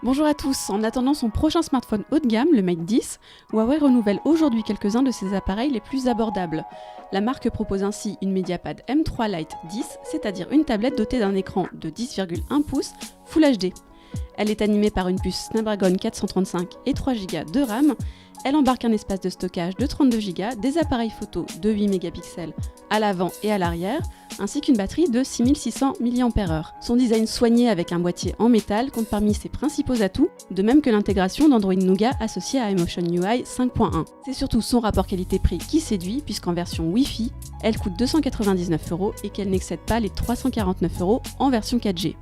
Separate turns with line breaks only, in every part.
Bonjour à tous, en attendant son prochain smartphone haut de gamme, le Mate 10, Huawei renouvelle aujourd'hui quelques-uns de ses appareils les plus abordables. La marque propose ainsi une Mediapad M3 Lite 10, c'est-à-dire une tablette dotée d'un écran de 10,1 pouces Full HD. Elle est animée par une puce Snapdragon 435 et 3 Go de RAM. Elle embarque un espace de stockage de 32 Go, des appareils photo de 8 mégapixels à l'avant et à l'arrière, ainsi qu'une batterie de 6600 mAh. Son design soigné avec un boîtier en métal compte parmi ses principaux atouts, de même que l'intégration d'Android Nougat associée à Emotion UI 5.1. C'est surtout son rapport qualité-prix qui séduit, puisqu'en version Wi-Fi, elle coûte 299 € et qu'elle n'excède pas les 349 € en version 4G.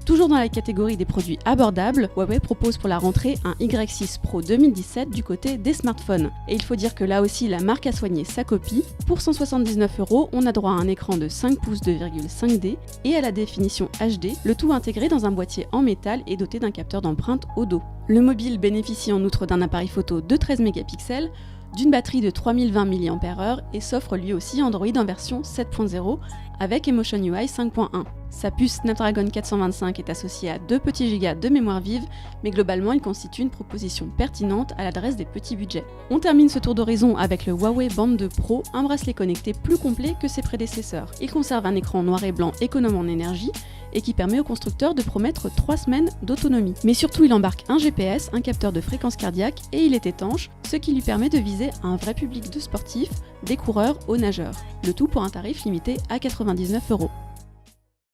Toujours dans la catégorie des produits abordables, Huawei propose pour la rentrée un Y6 Pro 2017 du côté des smartphones. Et il faut dire que là aussi la marque a soigné sa copie. Pour 179 €, on a droit à un écran de 5 pouces 2,5D et à la définition HD, le tout intégré dans un boîtier en métal et doté d'un capteur d'empreinte au dos. Le mobile bénéficie en outre d'un appareil photo de 13 mégapixels, d'une batterie de 3020 mAh et s'offre lui aussi Android en version 7.0 avec Emotion UI 5.1. Sa puce Snapdragon 425 est associée à 2 petits gigas de mémoire vive, mais globalement il constitue une proposition pertinente à l'adresse des petits budgets. On termine ce tour d'horizon avec le Huawei Band 2 Pro, un bracelet connecté plus complet que ses prédécesseurs. Il conserve un écran noir et blanc économe en énergie et qui permet au constructeur de promettre 3 semaines d'autonomie. Mais surtout il embarque un GPS, un capteur de fréquence cardiaque et il est étanche, ce qui lui permet de viser un vrai public de sportifs, des coureurs aux nageurs. Le tout pour un tarif limité à 99 €.